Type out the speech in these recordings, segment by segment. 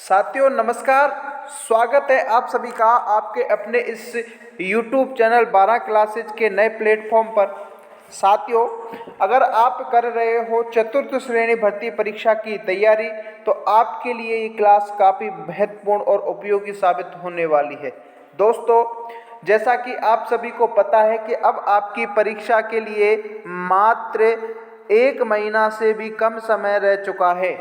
साथियों नमस्कार। स्वागत है आप सभी का आपके अपने इस YouTube चैनल 12 क्लासेज के नए प्लेटफॉर्म पर। साथियों, अगर आप कर रहे हो चतुर्थ श्रेणी भर्ती परीक्षा की तैयारी तो आपके लिए ये क्लास काफ़ी महत्वपूर्ण और उपयोगी साबित होने वाली है। दोस्तों, जैसा कि आप सभी को पता है कि अब आपकी परीक्षा के लिए मात्र 1 महीना से भी कम समय रह चुका है।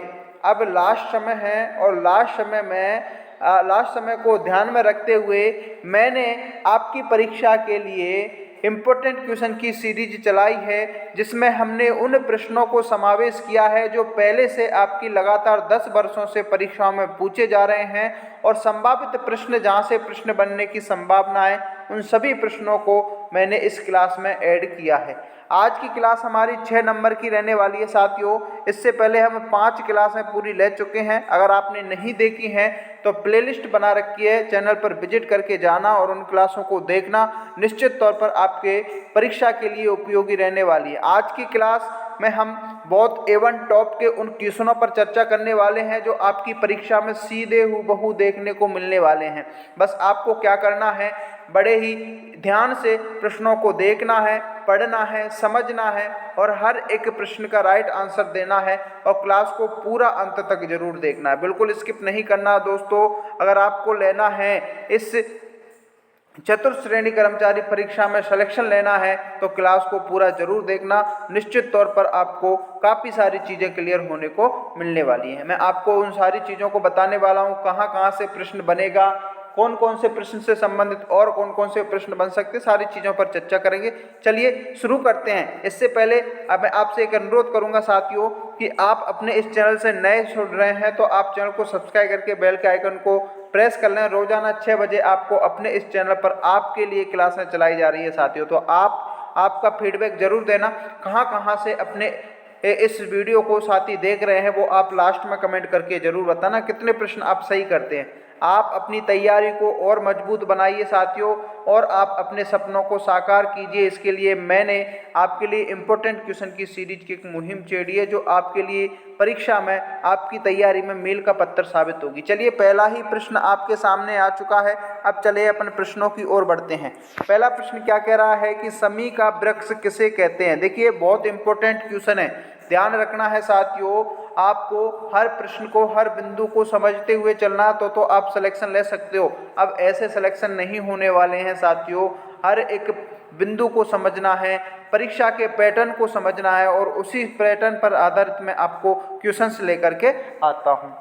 अब लास्ट समय है और लास्ट समय को ध्यान में रखते हुए मैंने आपकी परीक्षा के लिए इम्पोर्टेंट क्वेश्चन की सीरीज चलाई है, जिसमें हमने उन प्रश्नों को समावेश किया है जो पहले से आपकी लगातार 10 वर्षों से परीक्षाओं में पूछे जा रहे हैं और संभावित प्रश्न जहां से प्रश्न बनने की संभावना है, उन सभी प्रश्नों को मैंने इस क्लास में ऐड किया है। आज की क्लास हमारी 6 नंबर की रहने वाली है। साथियों, इससे पहले हम 5 क्लासें पूरी ले चुके हैं। अगर आपने नहीं देखी हैं तो प्लेलिस्ट बना रखी है, चैनल पर विजिट करके जाना और उन क्लासों को देखना। निश्चित तौर पर आपके परीक्षा के लिए उपयोगी रहने वाली है। आज की क्लास में हम बहुत A1 टॉप के उन क्वेश्चनों पर चर्चा करने वाले हैं जो आपकी परीक्षा में सीधे हूबहू देखने को मिलने वाले हैं। बस आपको क्या करना है, बड़े ही ध्यान से प्रश्नों को देखना है, पढ़ना है, समझना है और हर एक प्रश्न का राइट आंसर देना है और क्लास को पूरा अंत तक जरूर देखना है। बिल्कुल स्किप नहीं करना दोस्तों। अगर आपको लेना है इस चतुर्थ श्रेणी कर्मचारी परीक्षा में सिलेक्शन लेना है तो क्लास को पूरा जरूर देखना। निश्चित तौर पर आपको काफ़ी सारी चीज़ें क्लियर होने को मिलने वाली हैं। मैं आपको उन सारी चीज़ों को बताने वाला हूँ, कहाँ कहाँ से प्रश्न बनेगा, कौन कौन से प्रश्न से संबंधित और कौन कौन से प्रश्न बन सकते, सारी चीज़ों पर चर्चा करेंगे। चलिए शुरू करते हैं। इससे पहले अब मैं आपसे एक अनुरोध करूंगा साथियों कि आप अपने इस चैनल से नए सुन रहे हैं तो आप चैनल को सब्सक्राइब करके बेल के आइकन को प्रेस कर लें। रोजाना 6 बजे आपको अपने इस चैनल पर आपके लिए क्लासें चलाई जा रही है साथियों। तो आपका फीडबैक जरूर देना, कहाँ कहाँ से अपने इस वीडियो को साथी देख रहे हैं वो आप लास्ट में कमेंट करके जरूर बताना। कितने प्रश्न आप सही करते हैं। आप अपनी तैयारी को और मजबूत बनाइए साथियों और आप अपने सपनों को साकार कीजिए। इसके लिए मैंने आपके लिए इम्पोर्टेंट क्वेश्चन की सीरीज की एक मुहिम छेड़ी है जो आपके लिए परीक्षा में आपकी तैयारी में मील का पत्थर साबित होगी। चलिए, पहला ही प्रश्न आपके सामने आ चुका है। अब चलिए अपन प्रश्नों की ओर बढ़ते हैं। पहला प्रश्न क्या कह रहा है कि समी का वृक्ष किसे कहते हैं। देखिए, बहुत इंपॉर्टेंट क्वेश्चन है, ध्यान रखना है साथियों। आपको हर प्रश्न को, हर बिंदु को समझते हुए चलना तो आप सिलेक्शन ले सकते हो। अब ऐसे सिलेक्शन नहीं होने वाले हैं साथियों। हर एक बिंदु को समझना है, परीक्षा के पैटर्न को समझना है और उसी पैटर्न पर आधारित मैं आपको क्वेश्चंस लेकर के आता हूँ।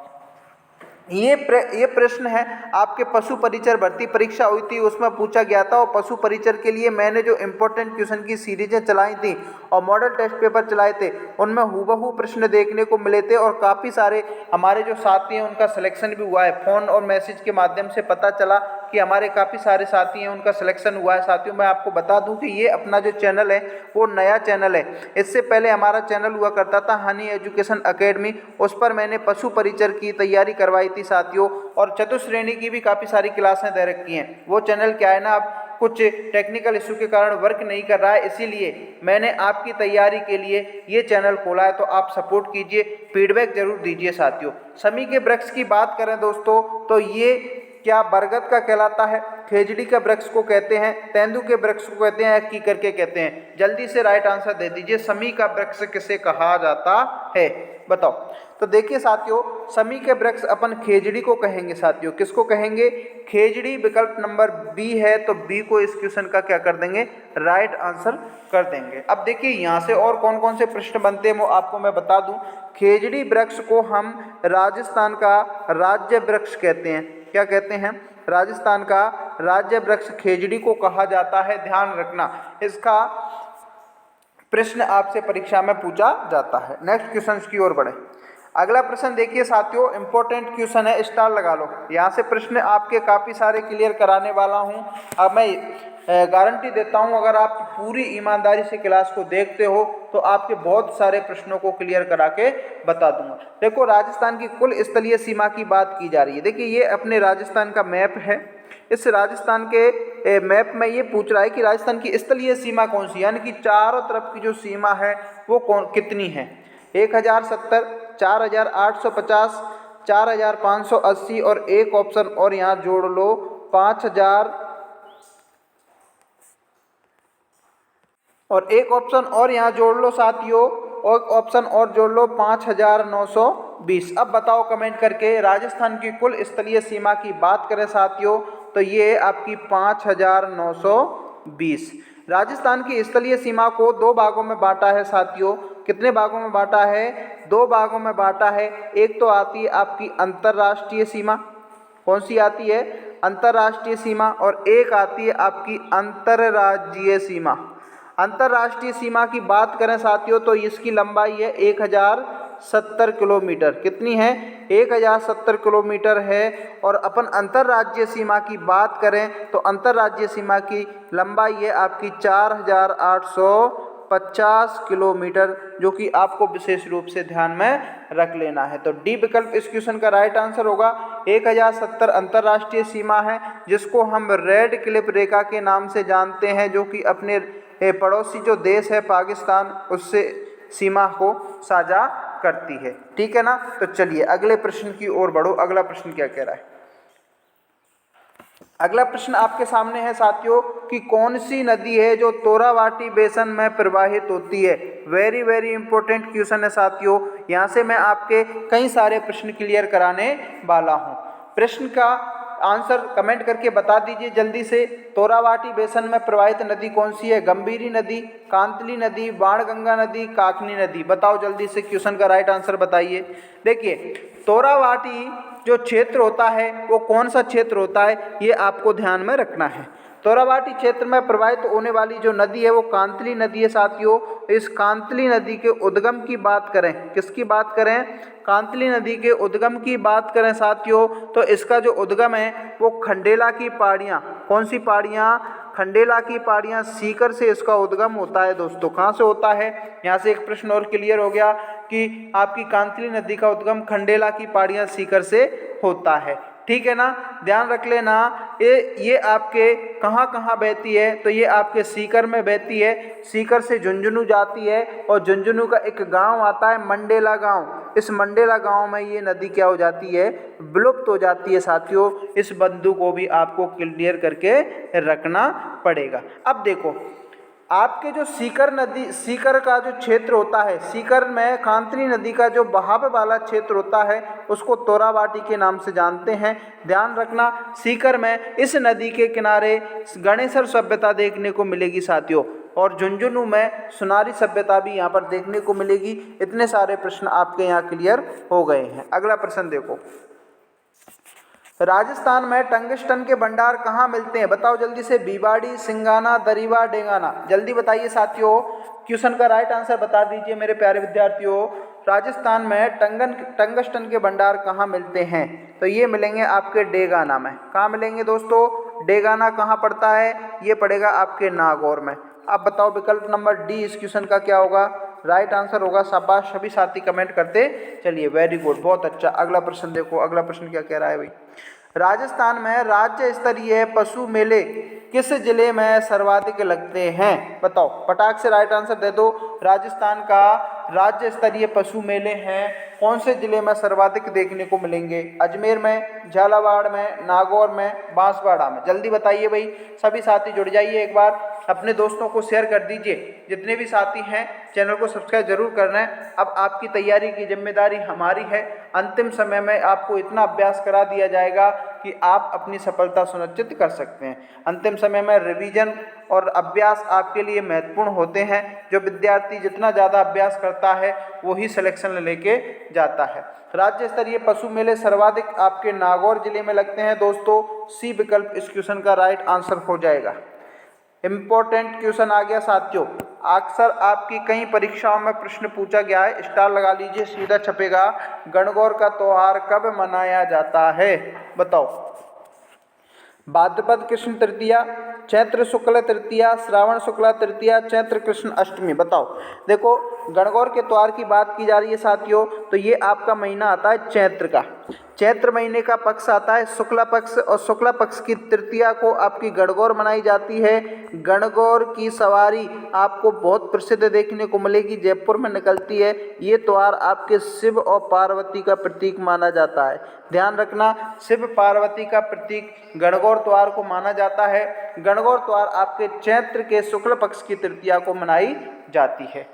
ये प्रश्न है आपके पशु परिचर भर्ती परीक्षा हुई थी, उसमें पूछा गया था। और पशु परिचर के लिए मैंने जो इम्पोर्टेंट क्वेश्चन की सीरीजें चलाई थी और मॉडल टेस्ट पेपर चलाए थे, उनमें हूबहू प्रश्न देखने को मिले थे और काफ़ी सारे हमारे जो साथी हैं उनका सिलेक्शन भी हुआ है। फ़ोन और मैसेज के माध्यम से पता चला कि हमारे काफ़ी सारे साथी हैं उनका सिलेक्शन हुआ है। साथियों, मैं आपको बता दूं कि ये अपना जो चैनल है वो नया चैनल है। इससे पहले हमारा चैनल हुआ करता था हनी एजुकेशन अकेडमी, उस पर मैंने पशु परिचर की तैयारी करवाई थी साथियों और चतुर्थ श्रेणी की भी काफ़ी सारी क्लासें दे रखी हैं। वो चैनल क्या है ना, अब कुछ टेक्निकल इशू के कारण वर्क नहीं कर रहा है, इसीलिए मैंने आपकी तैयारी के लिए ये चैनल खोला है। तो आप सपोर्ट कीजिए, फीडबैक जरूर दीजिए साथियों। समी के वृक्ष की बात करें दोस्तों तो ये क्या बरगद का कहलाता है, खेजड़ी का वृक्ष को कहते हैं, तेंदू के वृक्ष को कहते हैं, कीकर के कहते हैं। जल्दी से राइट आंसर दे दीजिए, समी का वृक्ष किसे कहा जाता है, बताओ। तो देखिए साथियों, समी के वृक्ष अपन खेजड़ी को कहेंगे साथियों। किसको कहेंगे? खेजड़ी। विकल्प नंबर बी है तो बी को इस क्वेश्चन का क्या कर देंगे, राइट आंसर कर देंगे। अब देखिए यहाँ से और कौन कौन से प्रश्न बनते हैं वो आपको मैं बता दूं। खेजड़ी वृक्ष को हम राजस्थान का राज्य वृक्ष कहते हैं। क्या कहते हैं? राजस्थान का राज्य वृक्ष खेजड़ी को कहा जाता है। ध्यान रखना, इसका प्रश्न आपसे परीक्षा में पूछा जाता है। नेक्स्ट क्वेश्चन की ओर बढ़े। अगला प्रश्न देखिए साथियों, इंपॉर्टेंट क्वेश्चन है, स्टार लगा लो। यहाँ से प्रश्न आपके काफ़ी सारे क्लियर कराने वाला हूँ। अब मैं गारंटी देता हूँ अगर आप पूरी ईमानदारी से क्लास को देखते हो तो आपके बहुत सारे प्रश्नों को क्लियर करा के बता दूंगा। देखो, राजस्थान की कुल स्थलीय सीमा की बात की जा रही है। देखिए, ये अपने राजस्थान का मैप है। इस राजस्थान के मैप में ये पूछ रहा है कि राजस्थान की स्थलीय सीमा कौन सी, यानी कि चारों तरफ की जो सीमा है वो कितनी है। 1070, 4850, 4580 और एक ऑप्शन और यहाँ जोड़ लो 5000 और एक ऑप्शन और यहाँ जोड़ लो साथियों, और ऑप्शन और जोड़ लो 5920। अब बताओ कमेंट करके, राजस्थान की कुल स्थलीय सीमा की बात करें साथियों तो ये आपकी 5920। राजस्थान की स्थलीय सीमा को दो भागों में बांटा है साथियों। कितने भागों में बांटा है? दो भागों में बांटा है। एक तो आती है आपकी अंतर्राष्ट्रीय सीमा, कौन सी आती है? अंतर्राष्ट्रीय सीमा। और एक आती है आपकी अंतर्राज्यीय सीमा। अंतर्राष्ट्रीय सीमा की बात करें साथियों तो इसकी लंबाई है 1070 किलोमीटर। कितनी है? 1070 किलोमीटर है। और अपन अंतर्राज्यीय सीमा की बात करें तो अंतर्राज्यीय सीमा की लंबाई है आपकी 4850 किलोमीटर, जो कि आपको विशेष रूप से ध्यान में रख लेना है। तो डी विकल्प इस क्वेश्चन का राइट आंसर होगा। 1070 अंतर्राष्ट्रीय सीमा है, जिसको हम रेड क्लिफ रेखा के नाम से जानते हैं, जो कि अपने पड़ोसी जो देश है पाकिस्तान, उससे सीमा को साझा करती है। ठीक है ना? तो चलिए अगले प्रश्न की ओर बढ़ो। अगला प्रश्न क्या कह रहा है? अगला प्रश्न आपके सामने है साथियों कि कौन सी नदी है जो तोरावाटी बेसन में प्रवाहित होती है। वेरी वेरी इंपॉर्टेंट क्वेश्चन है साथियों। यहाँ से मैं आपके कई सारे प्रश्न क्लियर कराने वाला हूँ। प्रश्न का आंसर कमेंट करके बता दीजिए जल्दी से। तोरावाटी बेसन में प्रवाहित नदी कौन सी है? गंभीरी नदी, कांतली नदी, बाणगंगा नदी, काकनी नदी। बताओ जल्दी से, क्वेश्चन का राइट आंसर बताइए। देखिए, तोरावाटी जो क्षेत्र होता है वो कौन सा क्षेत्र होता है, ये आपको ध्यान में रखना है। तोरावाटी क्षेत्र में प्रवाहित होने वाली जो नदी है वो कांतली नदी है साथियों। इस कांतली नदी के उद्गम की बात करें, किसकी बात करें? कांतली नदी के उद्गम की बात करें साथियों तो इसका जो उद्गम है वो खंडेला की पहाड़ियाँ, कौन सी पहाड़ियाँ? खंडेला की पहाड़ियाँ सीकर से इसका उद्गम होता है दोस्तों। कहाँ से होता है? यहाँ से एक प्रश्न और क्लियर हो गया कि आपकी कांतली नदी का उद्गम खंडेला की पहाड़ियाँ सीकर से होता है। ठीक है ना? ध्यान रख लेना। ये आपके कहाँ कहाँ बहती है? तो ये आपके सीकर में बहती है। सीकर से झुंझुनू जाती है और झुंझुनू का एक गांव आता है मंडेला गांव। इस मंडेला गांव में ये नदी क्या हो जाती है? विलुप्त हो जाती है साथियों। इस बिंदु को भी आपको क्लियर करके रखना पड़ेगा। अब देखो, आपके जो सीकर नदी, सीकर का जो क्षेत्र होता है, सीकर में कांतली नदी का जो बहाव वाला क्षेत्र होता है उसको तोरावाटी के नाम से जानते हैं। ध्यान रखना, सीकर में इस नदी के किनारे गणेशर सभ्यता देखने को मिलेगी साथियों, और झुंझुनू में सुनारी सभ्यता भी यहाँ पर देखने को मिलेगी। इतने सारे प्रश्न आपके यहाँ क्लियर हो गए हैं। अगला प्रश्न देखो, राजस्थान में टंगस्टन के भंडार कहाँ मिलते हैं? बताओ जल्दी से। बीबाड़ी, सिंगाना, दरीवा, डेंगाना। जल्दी बताइए साथियों। क्वेश्चन का राइट आंसर बता दीजिए मेरे प्यारे विद्यार्थियों। राजस्थान में टंगस्टन के भंडार कहाँ मिलते हैं? तो ये मिलेंगे आपके डेगाना में। कहाँ मिलेंगे दोस्तों? डेगाना कहाँ पड़ता है? ये पड़ेगा आपके नागौर में। अब बताओ विकल्प नंबर डी इस क्वेश्चन का क्या होगा? राइट आंसर होगा। शाबाश, सभी साथी कमेंट करते चलिए। वेरी गुड, बहुत अच्छा। अगला प्रश्न देखो। अगला प्रश्न क्या कह रहा है भाई? राजस्थान में राज्य स्तरीय पशु मेले किस जिले में सर्वाधिक लगते हैं? बताओ, फटाक से राइट आंसर दे दो। राजस्थान का राज्य स्तरीय पशु मेले हैं कौन से जिले में सर्वाधिक देखने को मिलेंगे? अजमेर में, झालावाड़ में, नागौर में, बांसवाड़ा में। जल्दी बताइए भाई। सभी साथी जुड़ जाइए, एक बार अपने दोस्तों को शेयर कर दीजिए। जितने भी साथी हैं चैनल को सब्सक्राइब जरूर करना है। अब आपकी तैयारी की जिम्मेदारी हमारी है। अंतिम समय में आपको इतना अभ्यास करा दिया जाएगा कि आप अपनी सफलता सुनिश्चित कर सकते हैं। अंतिम समय में रिवीजन और अभ्यास आपके लिए महत्वपूर्ण होते हैं। जो विद्यार्थी जितना ज़्यादा अभ्यास करता है वही सिलेक्शन लेके जाता है। राज्य स्तरीय पशु मेले सर्वाधिक आपके नागौर जिले में लगते हैं दोस्तों। सी विकल्प इस क्वेश्चन का राइट आंसर हो जाएगा। इम्पोर्टेंट क्वेश्चन आ गया साथियों। अक्सर आपकी कई परीक्षाओं में प्रश्न पूछा गया है। स्टार लगा लीजिए, सीधा छपेगा। गणगौर का त्योहार कब मनाया जाता है? बताओ। भाद्रपद कृष्ण तृतीया, चैत्र शुक्ल तृतीया, श्रावण शुक्ला तृतीया, चैत्र कृष्ण अष्टमी। बताओ। देखो, गणगौर के त्योहार की बात की जा रही है साथियों, तो ये आपका महीना आता है चैत्र का। चैत्र महीने का पक्ष आता है शुक्ला पक्ष, और शुक्ला पक्ष की तृतीया को आपकी गणगौर मनाई जाती है। गणगौर की सवारी आपको बहुत प्रसिद्ध देखने को मिलेगी, जयपुर में निकलती है। ये त्यौहार आपके शिव और पार्वती का प्रतीक माना जाता है। ध्यान रखना, शिव पार्वती का प्रतीक गणगौर त्यौहार को माना जाता है। गणगौर त्यौहार आपके चैत्र के शुक्ल पक्ष की तृतीया को मनाई जाती है।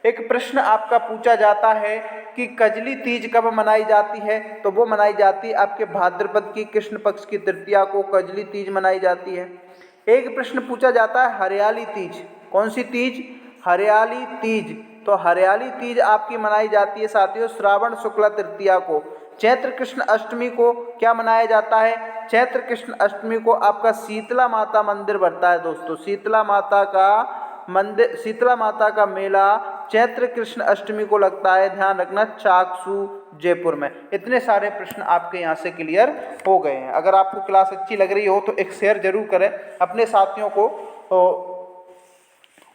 एक प्रश्न आपका पूछा जाता है कि कजली तीज कब मनाई जाती है, तो वो मनाई जाती है आपके भाद्रपद की कृष्ण पक्ष की तृतीया को कजली तीज मनाई जाती है। एक प्रश्न पूछा जाता है हरियाली तीज, कौन सी तीज? हरियाली तीज। तो हरियाली तीज आपकी मनाई जाती है साथियों श्रावण शुक्ला तृतीया को। चैत्र कृष्ण अष्टमी को क्या मनाया जाता है? चैत्र कृष्ण अष्टमी को आपका शीतला माता मंदिर बढ़ता है दोस्तों। शीतला माता का मंदिर, शीतला माता का मेला चैत्र कृष्ण अष्टमी को लगता है। ध्यान रखना, चाकसू जयपुर में। इतने सारे प्रश्न आपके यहाँ से क्लियर हो गए हैं। अगर आपको क्लास अच्छी लग रही हो तो एक शेयर जरूर करें अपने साथियों को,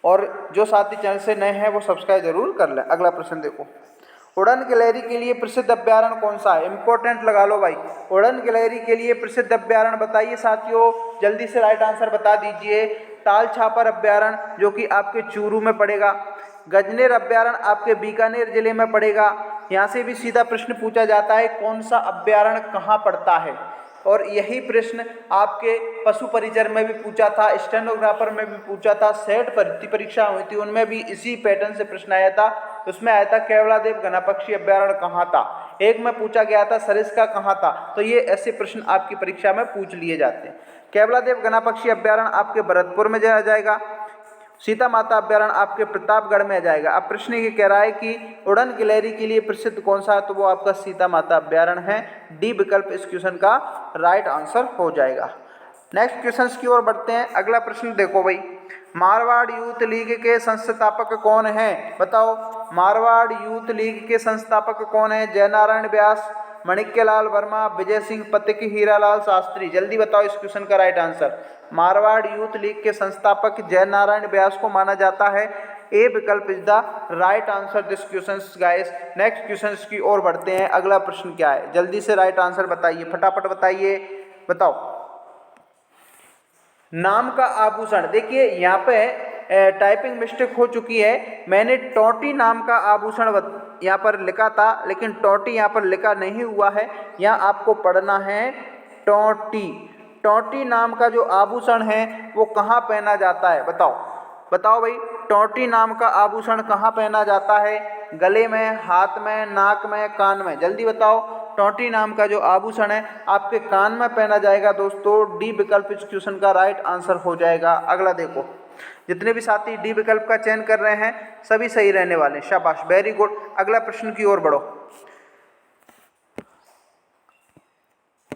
और जो साथी चैनल से नए हैं वो सब्सक्राइब जरूर कर लें। अगला प्रश्न देखो, उड़न गिलहरी के लिए प्रसिद्ध अभ्यारण्य कौन सा है? इंपॉर्टेंट लगा लो भाई। उड़न गिलहरी के लिए प्रसिद्ध अभ्यारण्य बताइए साथियों, जल्दी से राइट आंसर बता दीजिए। ताल छापर अभ्यारण्य जो कि आपके चूरू में पड़ेगा। गजनेर अभ्यारण्य आपके बीकानेर जिले में पड़ेगा। यहाँ से भी सीधा प्रश्न पूछा जाता है कौन सा अभ्यारण्य कहाँ पड़ता है, और यही प्रश्न आपके पशु परिचर में भी पूछा था, स्टेनोग्राफर में भी पूछा था, सेट भर्ती परीक्षा हुई थी उनमें भी इसी पैटर्न से प्रश्न आया था। उसमें आया था केवलादेव घनापक्षी अभ्यारण्य कहाँ था, एक में पूछा गया था सरिस्का कहाँ था। तो ये ऐसे प्रश्न आपकी परीक्षा में पूछ लिए जाते हैं। केवलादेव घनापक्षी अभ्यारण्य आपके भरतपुर में जाया जाएगा। सीता माता अभ्यारण्य आपके प्रतापगढ़ में जाएगा। अब प्रश्न ये कह रहा है कि उड़न गिलहरी के लिए प्रसिद्ध कौन सा है, तो वो आपका सीता माता अभ्यारण्य है। डी विकल्प इस क्वेश्चन का राइट आंसर हो जाएगा। नेक्स्ट क्वेश्चन की ओर बढ़ते हैं। अगला प्रश्न देखो भाई, मारवाड़ यूथ लीग के संस्थापक कौन हैं? बताओ, मारवाड़ यूथ लीग के संस्थापक कौन हैं? जयनारायण व्यास, माणिक्यलाल वर्मा, विजय सिंह पथिक, हीरालाल शास्त्री। जल्दी बताओ इस क्वेश्चन का right answer. Marwar youth league के संस्थापक जयनारायण व्यास को माना जाता है। ए विकल्प is the right answer this question guys. Next question की ओर बढ़ते हैं। अगला प्रश्न क्या है, जल्दी से राइट आंसर बताइए, फटाफट बताइए। बताओ, नाम का आभूषण। देखिए यहाँ पे टाइपिंग मिस्टेक हो चुकी है। मैंने टोटी नाम का आभूषण यहाँ पर लिखा था, लेकिन टोटी यहाँ पर लिखा नहीं हुआ है। यहाँ आपको पढ़ना है टोटी। टोटी नाम का जो आभूषण है वो कहाँ पहना जाता है? बताओ बताओ भाई, टोटी नाम का आभूषण कहाँ पहना जाता है? गले में, हाथ में, नाक में, कान में? जल्दी बताओ। टोटी नाम का जो आभूषण है आपके कान में पहना जाएगा दोस्तों। डी विकल्प इस क्वेश्चन का राइट आंसर हो जाएगा। अगला देखो, जितने भी साथी डी विकल्प का चयन कर रहे हैं सभी सही रहने वाले हैं, शाबाश, वेरी गुड। अगला प्रश्न की ओर बढ़ो।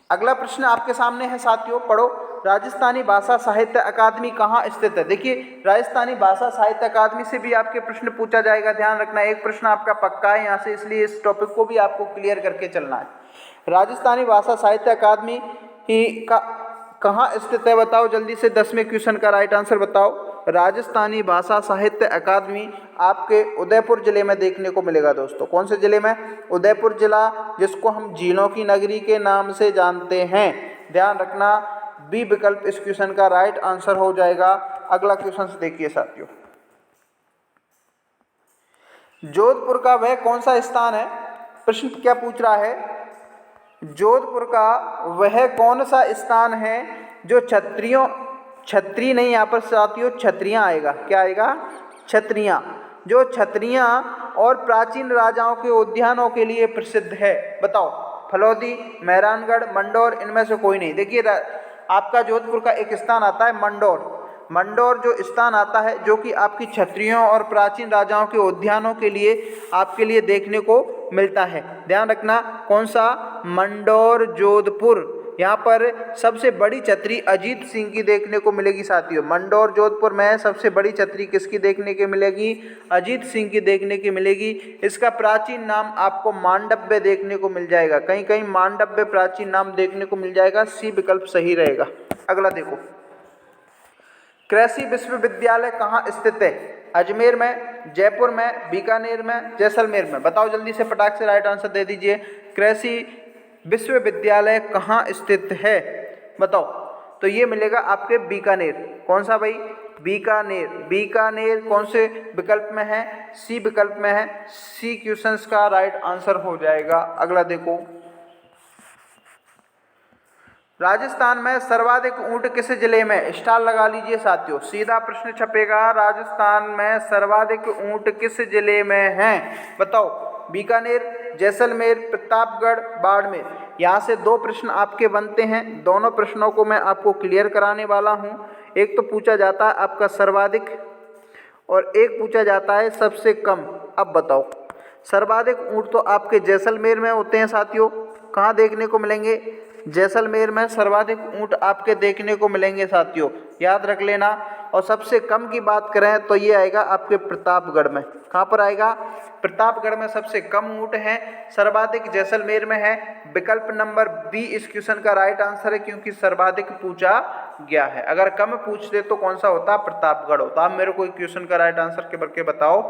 अगला प्रश्न आपके सामने है साथियों, पढ़ो। राजस्थानी भाषा साहित्य अकादमी कहाँ स्थित है? देखिए, राजस्थानी भाषा साहित्य अकादमी से भी आपके प्रश्न पूछा जाएगा। ध्यान रखना, एक प्रश्न आपका पक्का है यहाँ से, इसलिए इस टॉपिक को भी आपको क्लियर करके चलना है। राजस्थानी भाषा साहित्य अकादमी का कहाँ स्थित है? बताओ जल्दी से, 10वें क्वेश्चन का राइट आंसर बताओ। राजस्थानी भाषा साहित्य अकादमी आपके उदयपुर जिले में देखने को मिलेगा दोस्तों। कौन से जिले में? उदयपुर जिला, जिसको हम झीलों की नगरी के नाम से जानते हैं। ध्यान रखना, बी विकल्प इस क्वेश्चन का राइट आंसर हो जाएगा। अगला क्वेश्चन देखिए साथियों, जोधपुर का वह कौन सा स्थान है? प्रश्न क्या पूछ रहा है? जोधपुर का वह कौन सा स्थान है जो छत्री नहीं, यहाँ पर साथियों छत्रियाँ आएगा। क्या आएगा? छत्रियाँ। जो छत्रियाँ और प्राचीन राजाओं के उद्यानों के लिए प्रसिद्ध है। बताओ, फलौदी, मेहरानगढ़, मंडौर, इनमें से कोई नहीं। देखिए, आपका जोधपुर का एक स्थान आता है मंडौर। मंडौर जो स्थान आता है जो कि आपकी छत्रियों और प्राचीन राजाओं के उद्यानों के लिए आपके लिए देखने को मिलता है। ध्यान रखना, कौन सा? मंडौर, जोधपुर। यहाँ पर सबसे बड़ी छतरी अजीत सिंह की देखने को मिलेगी साथियों। मंडौर जोधपुर में सबसे बड़ी छतरी किसकी देखने की मिलेगी? अजीत सिंह की देखने की मिलेगी। इसका प्राचीन नाम आपको मांडव्य देखने को मिल जाएगा। कहीं कहीं मांडव्य प्राचीन नाम देखने को मिल जाएगा। सी विकल्प सही रहेगा। अगला देखो, कृषि विश्वविद्यालय कहाँ स्थित है? अजमेर में, जयपुर में, बीकानेर में, जैसलमेर में? बताओ जल्दी से, फटाक से राइट आंसर दे दीजिए। कृषि विश्वविद्यालय कहाँ स्थित है? बताओ। तो ये मिलेगा आपके बीकानेर। कौन सा भाई? बीकानेर। बीकानेर कौन से विकल्प में है? सी विकल्प में है। सी क्वेश्चंस का राइट आंसर हो जाएगा। अगला देखो, राजस्थान में सर्वाधिक ऊंट किस जिले में? स्टार लगा लीजिए साथियों, सीधा प्रश्न छपेगा। राजस्थान में सर्वाधिक ऊंट किस जिले में हैं? बताओ। बीकानेर, जैसलमेर, प्रतापगढ़, बाड़मेर। यहाँ से दो प्रश्न आपके बनते हैं। दोनों प्रश्नों को मैं आपको क्लियर कराने वाला हूँ। एक तो पूछा जाता है आपका सर्वाधिक और एक पूछा जाता है सबसे कम। अब बताओ, सर्वाधिक ऊंट तो आपके जैसलमेर में होते हैं साथियों। कहाँ देखने को मिलेंगे? जैसलमेर में सर्वाधिक ऊंट आपके देखने को मिलेंगे साथियों, याद रख लेना। और सबसे कम की बात करें तो ये आएगा आपके प्रतापगढ़ में। कहाँ पर आएगा? प्रतापगढ़ में सबसे कम ऊंट हैं। सर्वाधिक जैसलमेर में है। विकल्प नंबर बी इस क्वेश्चन का राइट आंसर है, क्योंकि सर्वाधिक पूछा गया है। अगर कम पूछते तो कौन सा होता? प्रतापगढ़ होता। आप मेरे को क्वेश्चन का राइट आंसर के करके बताओ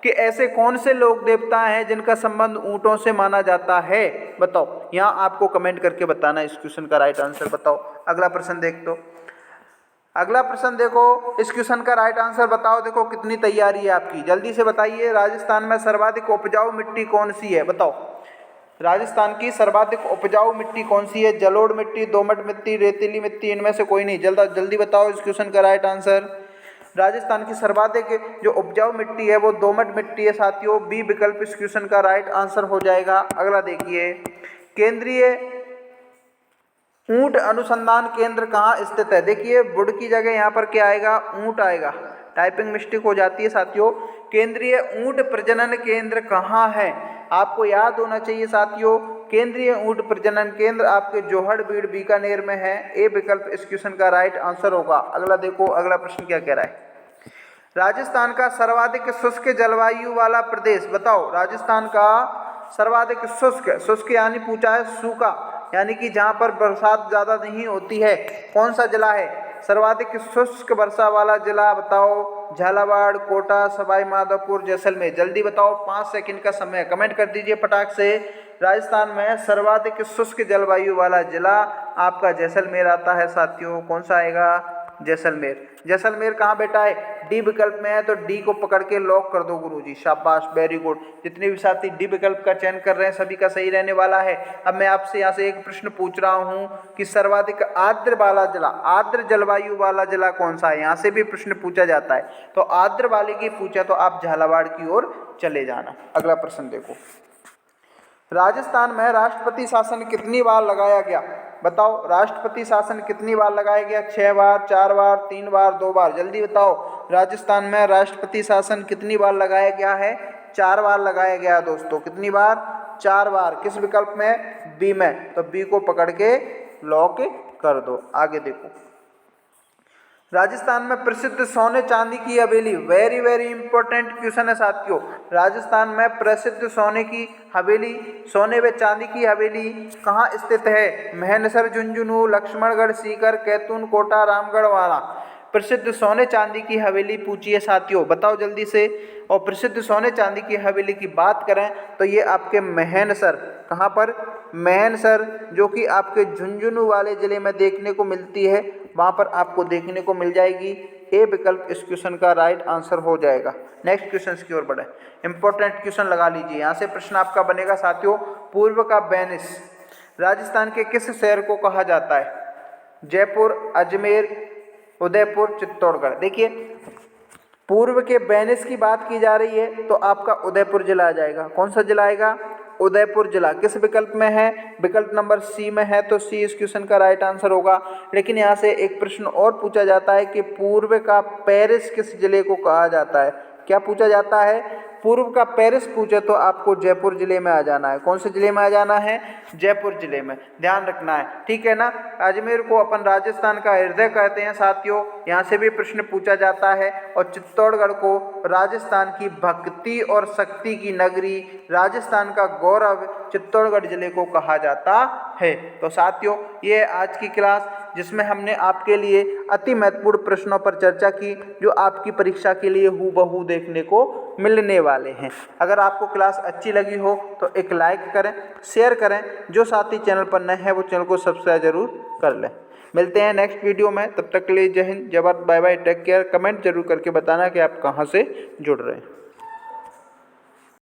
कि ऐसे कौन से लोक देवता हैं जिनका संबंध ऊंटों से माना जाता है? बताओ, यहाँ आपको कमेंट करके बताना इस क्वेश्चन का राइट आंसर। बताओ। अगला प्रश्न देख दो। अगला प्रश्न देखो, इस क्वेश्चन का राइट आंसर बताओ। देखो कितनी तैयारी है आपकी, जल्दी से बताइए। राजस्थान में सर्वाधिक उपजाऊ मिट्टी कौन सी है? बताओ। राजस्थान की सर्वाधिक उपजाऊ मिट्टी कौन सी है? जलोढ़ मिट्टी, दोमट मिट्टी, रेतीली मिट्टी, इनमें से कोई नहीं। जल्दी बताओ इस क्वेश्चन का राइट आंसर। राजस्थान की सर्वाधिक जो उपजाऊ मिट्टी है वो दोमट मिट्टी है साथियों। बी विकल्प इस क्वेश्चन का राइट आंसर हो जाएगा। अगला देखिए, केंद्रीय ऊंट अनुसंधान केंद्र कहाँ स्थित है? देखिए वुड की जगह यहाँ पर क्या आएगा? ऊंट आएगा। टाइपिंग मिस्टेक हो जाती है साथियों। केंद्रीय ऊंट प्रजनन केंद्र कहाँ है? आपको याद होना चाहिए साथियों। केंद्रीय ऊंट प्रजनन केंद्र आपके जोहड़बीड़ बीकानेर में है। ए विकल्प इस क्वेश्चन का राइट आंसर होगा। अगला देखो, अगला प्रश्न क्या कह रहा है। राजस्थान का सर्वाधिक शुष्क जलवायु वाला प्रदेश? बताओ। राजस्थान का सर्वाधिक शुष्क यानी पूछा है सूखा, यानी कि जहाँ पर बरसात ज़्यादा नहीं होती है, कौन सा जिला है? सर्वाधिक शुष्क वर्षा वाला जिला बताओ। झालावाड़, कोटा, सवाई माधोपुर, जैसलमेर। जल्दी बताओ, 5 सेकंड का समय, कमेंट कर दीजिए फटाक से। राजस्थान में सर्वाधिक शुष्क जलवायु वाला जिला आपका जैसलमेर आता है साथियों। कौन सा आएगा? जैसलमेर। जैसलमेर कहाँ बेटा है? डी विकल्प में है, तो डी को पकड़ के लॉक कर दो गुरुजी। शाबाश, वेरी गुड। जितने भी साथी डी विकल्प का चयन कर रहे हैं सभी का सही रहने वाला है। अब मैं आपसे यहाँ से एक प्रश्न पूछ रहा हूँ कि सर्वाधिक आर्द्र वाला जिला, आर्द्र जलवायु वाला जिला कौन सा है? यहाँ से भी प्रश्न पूछा जाता है। तो आर्द्र वाले की पूछा तो आप झालावाड़ की ओर चले जाना। अगला प्रश्न देखो, राजस्थान में राष्ट्रपति शासन कितनी बार लगाया गया? बताओ। राष्ट्रपति शासन कितनी बार लगाया गया? 6 बार, 4 बार, 3 बार, 2 बार। जल्दी बताओ, राजस्थान में राष्ट्रपति शासन कितनी बार लगाया गया है? 4 बार लगाया गया दोस्तों। कितनी बार? 4 बार। किस विकल्प में? बी में। तो बी को पकड़ के लॉक कर दो। आगे देखो, राजस्थान में प्रसिद्ध सोने चांदी की हवेली, वेरी इंपॉर्टेंट क्वेश्चन है साथियों। राजस्थान में प्रसिद्ध सोने की हवेली, सोने व चांदी की हवेली कहाँ स्थित है? महेंद्रसर, झुंझुनू, लक्ष्मणगढ़, सीकर, कैथून, कोटा, रामगढ़ वाला। प्रसिद्ध सोने चांदी की हवेली पूछी है साथियों, बताओ जल्दी से। और प्रसिद्ध सोने चांदी की हवेली की बात करें तो ये आपके महेंद्रसर, कहाँ पर? महेंद्रसर, जो कि आपके झुंझुनू वाले ज़िले में देखने को मिलती है, वहाँ पर आपको देखने को मिल जाएगी। ए विकल्प इस क्वेश्चन का राइट आंसर हो जाएगा। नेक्स्ट क्वेश्चन की ओर बढ़े, इंपॉर्टेंट क्वेश्चन लगा लीजिए। यहाँ से प्रश्न आपका बनेगा साथियों, पूर्व का वेनिस राजस्थान के किस शहर को कहा जाता है? जयपुर, अजमेर, उदयपुर, चित्तौड़गढ़। देखिए पूर्व के वेनिस की बात की जा रही है तो आपका उदयपुर जिला आ जाएगा। कौन सा जिला आएगा? उदयपुर जिला। किस विकल्प में है? विकल्प नंबर सी में है, तो सी इस क्वेश्चन का राइट आंसर होगा। लेकिन यहाँ से एक प्रश्न और पूछा जाता है कि पूर्व का पेरिस किस जिले को कहा जाता है? क्या पूछा जाता है? पूर्व का पेरिस पूछे तो आपको जयपुर जिले में आ जाना है। कौन से जिले में आ जाना है? जयपुर जिले में, ध्यान रखना है, ठीक है ना। अजमेर को अपन राजस्थान का हृदय कहते हैं साथियों, यहाँ से भी प्रश्न पूछा जाता है। और चित्तौड़गढ़ को राजस्थान की भक्ति और शक्ति की नगरी, राजस्थान का गौरव चित्तौड़गढ़ जिले को कहा जाता है। तो साथियों ये आज की क्लास जिसमें हमने आपके लिए अति महत्वपूर्ण प्रश्नों पर चर्चा की जो आपकी परीक्षा के लिए हूबहू देखने को मिलने वाले हैं। अगर आपको क्लास अच्छी लगी हो तो एक लाइक करें, शेयर करें। जो साथी चैनल पर नए हैं वो चैनल को सब्सक्राइब जरूर कर लें। मिलते हैं नेक्स्ट वीडियो में, तब तक के लिए जय हिंद, जय Bharat, bye bye, take care. Comment जरूर करके बताना कि आप कहाँ से जुड़ रहे हैं।